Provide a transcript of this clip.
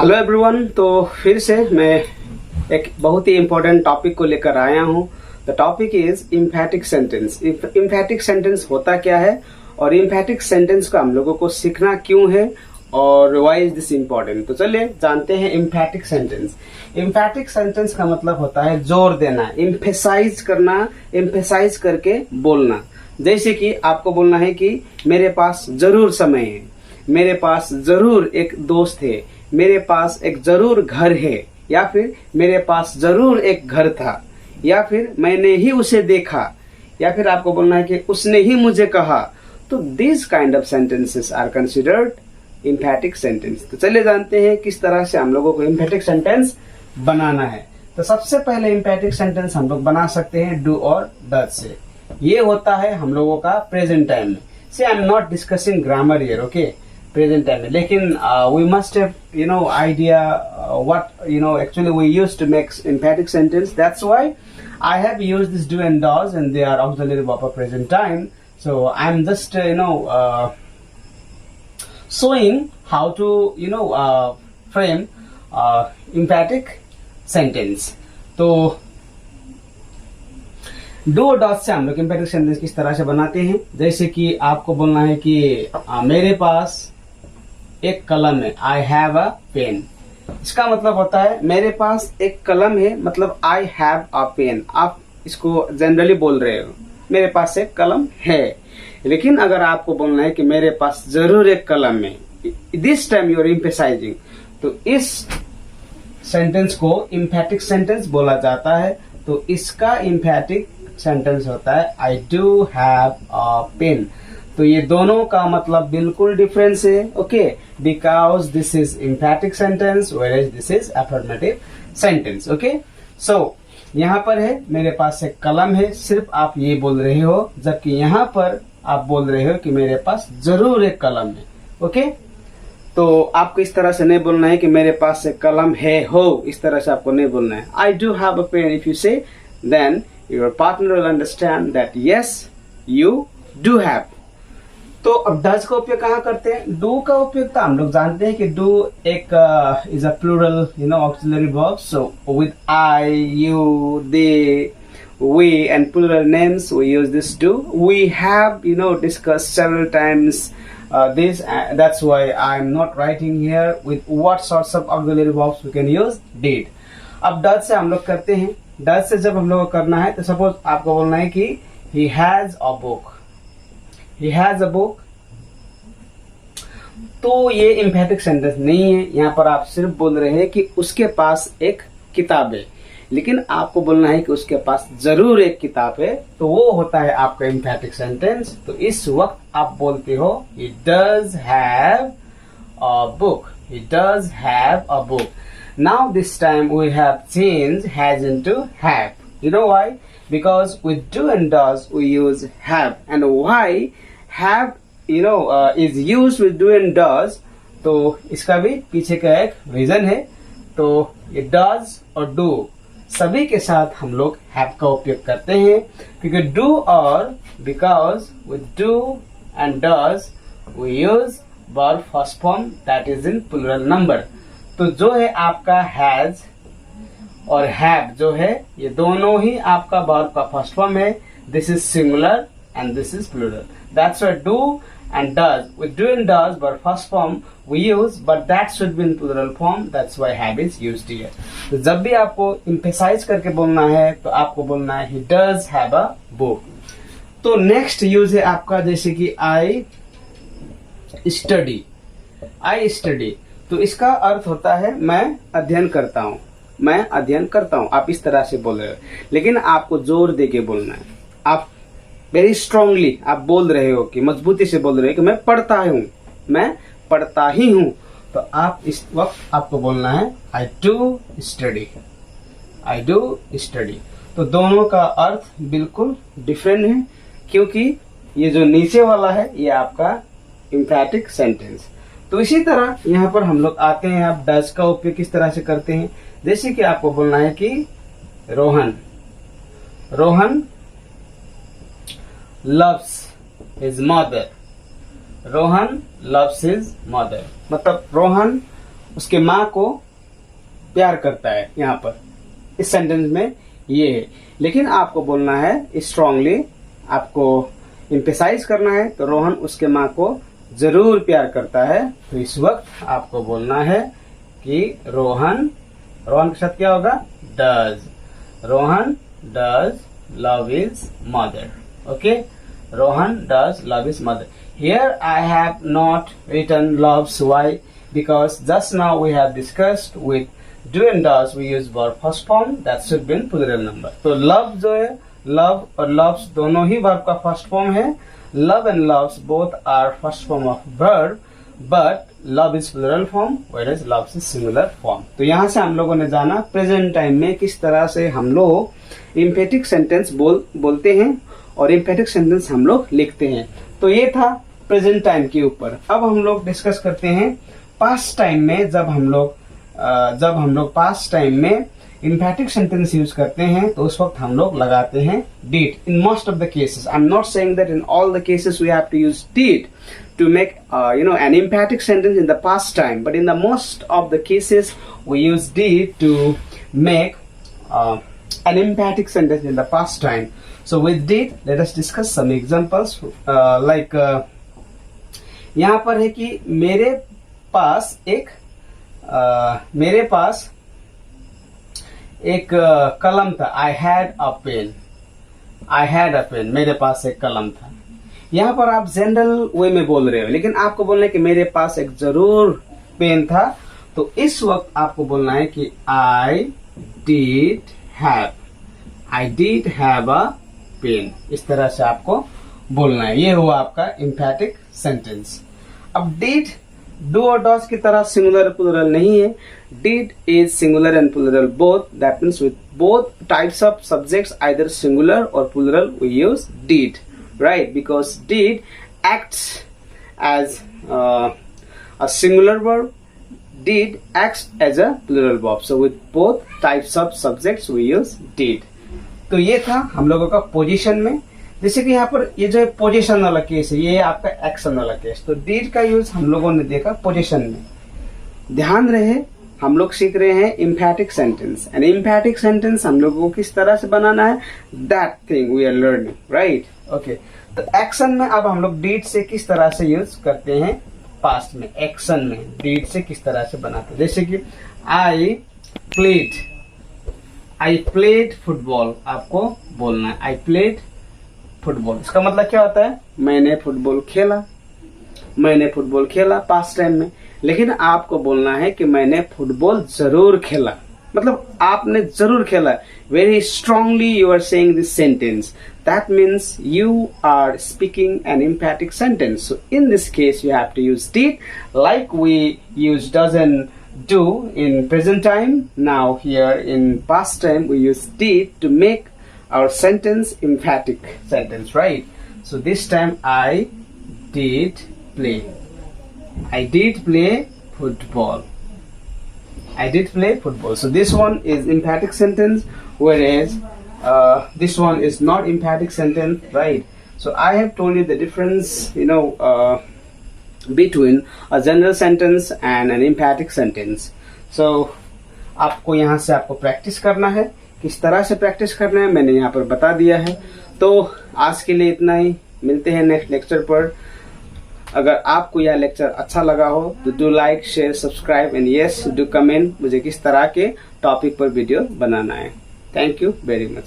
Hello everyone. तो फिर से मैं एक बहुत ही इम्पोर्टेंट टॉपिक को लेकर आया हूँ। The topic is emphatic sentence. Emphatic sentence होता क्या है और इम्फैटिक सेंटेंस को हम लोगों को सीखना क्यों है और वाई इज दिस इम्पोर्टेंट। तो चलिए जानते हैं इम्फैटिक सेंटेंस। इम्फैटिक सेंटेंस का मतलब होता है जोर देना, इम्फेसाइज करना, इम्फेसाइज करके बोलना। जैसे कि आपको बोलना है कि मेरे पास जरूर समय है, मेरे पास जरूर एक दोस्त है, मेरे पास एक जरूर घर है, या फिर मेरे पास जरूर एक घर था, या फिर मैंने ही उसे देखा, या फिर आपको बोलना है कि उसने ही मुझे कहा। तो this kind of sentences are considered emphatic sentence. तो चलिए जानते हैं किस तरह से हम लोगों को इम्फैटिक सेंटेंस बनाना है। तो सबसे पहले इम्फैटिक सेंटेंस हम लोग बना सकते हैं डू और डज से। ये होता है हम लोगों का प्रेजेंट टाइम में। Say I am not discussing grammar here, okay, present time में। लेकिन we must have idea what actually we used to make emphatic sentence. That's why I have used this do and does, and they are auxiliary verb of present time. So I'm just showing how to frame emphatic sentence. तो do और dot से हम लोग emphatic sentence किस तरह से बनाते हैं। जैसे कि आपको बोलना है कि मेरे पास एक कलम है, आई हैव अ पेन। इसका मतलब होता है मेरे पास एक कलम है, मतलब आई हैव अ पेन। आप इसको जनरली बोल रहे हो, मेरे पास एक कलम है। लेकिन अगर आपको बोलना है कि मेरे पास जरूर एक कलम है, this time you are emphasizing, तो इस सेंटेंस को इम्फैटिक सेंटेंस बोला जाता है। तो इसका इम्फैटिक सेंटेंस होता है I do have a pain. तो ये दोनों का मतलब बिल्कुल डिफरेंस है, okay, because this is emphatic sentence where this is affirmative sentence, okay. So यहाँ पर है मेरे पास एक कलम है, सिर्फ आप ये बोल रहे हो, जबकि यहाँ पर आप बोल रहे हो कि मेरे पास जरूर एक कलम है, ओके। तो आपको इस तरह से नहीं बोलना है कि मेरे पास एक कलम है हो, इस तरह से आपको नहीं बोलना है। I do have a pen, if you say, then your partner will understand that yes you do have. तो अब डज का उपयोग कहाँ करते हैं? डू का उपयोग तो हम लोग जानते हैं कि डू एक is a plural auxiliary verb. So with I, you, they, we and plural names we use this do. We have discussed several times this, that's why I'm not writing here with what sorts of auxiliary verbs we can use did. अब does से हम लोग करते हैं। does से जब हम लोग को करना है तो सपोज आपको बोलना है कि he has a book, he has a book। तो ये इम्फैटिक सेंटेंस नहीं है, यहाँ पर आप सिर्फ बोल रहे हैं कि उसके पास एक किताब है। लेकिन आपको बोलना है कि उसके पास जरूर एक किताब है, तो वो होता है आपका इम्फैटिक सेंटेंस। तो इस वक्त आप बोलते हो he does have a book, he does have a book. Now this time we have changed has into have. You know why? Because with do and does we use have, and why have is used with do and does, तो इसका भी पीछे का एक reason है। तो ये does और do सभी के साथ हम लोग हैव का उपयोग करते हैं, क्योंकि डू और because with do and does we use verb first form that is in plural number. तो जो है आपका हैज और हैव जो है, ये दोनों ही आपका वर्ब का फर्स्ट फॉर्म है। This is singular and this is plural. That's why do and does, with do and does but first form we use, but that should be in plural form, that's why have is used here. तो जब भी आपको emphasize करके बोलना है तो आपको बोलना है he does have a book। तो नेक्स्ट यूज है आपका जैसे कि I study, I study। तो इसका अर्थ होता है मैं अध्ययन करता हूँ, मैं अध्ययन करता हूँ। आप इस तरह से बोल रहे हो, लेकिन आपको जोर दे के बोलना है। आप वेरी स्ट्रांगली आप बोल रहे हो कि मजबूती से बोल रहे हो कि मैं पढ़ता हूँ, मैं पढ़ता ही हूँ। तो आप इस वक्त आपको बोलना है I do study, I do study. तो दोनों का अर्थ बिल्कुल डिफरेंट है, क्योंकि ये जो नीचे वाला है ये आपका इम्फैटिक सेंटेंस। तो इसी तरह यहाँ पर हम लोग आते हैं, आप डज का उपयोग किस तरह से करते हैं। जैसे कि आपको बोलना है कि Rohan, Rohan loves his mother, Rohan loves his mother। मतलब रोहन उसके माँ को प्यार करता है। यहाँ पर इस सेंटेंस में ये है, लेकिन आपको बोलना है स्ट्रांगली, आपको एम्फेसाइज करना है। तो रोहन उसके माँ को जरूर प्यार करता है। तो इस वक्त आपको बोलना है कि रोहन के साथ क्या होगा, does. Rohan does love his mother. Okay, Rohan does love his mother. Here I have not written loves. Why? Because just now we have discussed with do and does we use verb first form that should be in plural number. तो love जो है, love और loves दोनों ही verb का first form है। Love and loves both are first form of verb, but love is plural form whereas loves is singular form. तो यहाँ से हम लोगों ने जाना प्रेजेंट टाइम में किस तरह से हम लोग एम्फेटिक सेंटेंस बोलते हैं और एम्फेटिक सेंटेंस हम लोग लिखते हैं। तो ये था प्रेजेंट टाइम के ऊपर। अब हम लोग डिस्कस करते हैं पास्ट टाइम में। जब हम लोग पास्ट टाइम में एम्फेटिक सेंटेंस यूज करते हैं तो उस वक्त हम लोग लगाते हैं did in most of the cases. I'm not saying that in all the cases we have to use did to make an emphatic sentence in the past time, but in the most of the cases we use did to make an emphatic sentence in the past time. So with did, let us discuss some examples. यहाँ पर है कि मेरे पास एक कलम था। I had a pen. मेरे पास एक कलम था। यहाँ पर आप जनरल वे में बोल रहे हो, लेकिन आपको बोलना है कि मेरे पास एक जरूर पेन था। तो इस वक्त आपको बोलना है कि I did have a pen। इस तरह से आपको बोलना है। ये हुआ आपका एम्फेटिक सेंटेंस। अब did do और does की तरह सिंगुलर प्लूरल नहीं है। Did is singular and plural both. That means with both types of subjects, either singular or plural, we use did, right? Because did acts as a singular verb. Did acts as a plural verb. So with both types of subjects, we use did. तो ये था हम लोगों का position में। जैसे कि यहाँ पर ये जो पोजीशन वाला केस है, ये आपका एक्शन वाला केस। तो डीड का यूज हम लोगों ने देखा पोजीशन में। ध्यान रहे, हम लोग सीख रहे हैं emphatic sentence. And emphatic sentence हम लोगों को किस तरह से बनाना है, that thing we are learning, right? Okay, तो एक्शन में अब हम लोग डीड से किस तरह से यूज करते हैं पास्ट में। एक्शन में डीड से किस तरह से बनाते हैं, जैसे कि आई प्लेड फुटबॉल। आपको बोलना है आई प्लेड फुटबॉल। इसका मतलब क्या होता है, मैंने फुटबॉल खेला पास्ट टाइम में। लेकिन आपको बोलना है कि मैंने फुटबॉल जरूर खेला, मतलब आपने जरूर खेला। Very strongly you are saying this sentence. That means you are speaking an emphatic sentence. So in this case you have to use did like we use doesn't do in present time. Now here in past time we use did to make our sentence emphatic sentence, right? So this time I did play football. So this one is emphatic sentence, whereas this one is not emphatic sentence, right? So I have told you the difference, between a general sentence and an emphatic sentence. So आपको यहाँ से आपको practice करना है। किस तरह से practice करना है मैंने यहाँ पर बता दिया है। तो आज के लिए इतना ही, मिलते हैं नेक्स्ट लेक्चर पर। अगर आपको यह लेक्चर अच्छा लगा हो तो do like, share, subscribe and yes do comment मुझे किस तरह के टॉपिक पर वीडियो बनाना है। Thank you very much.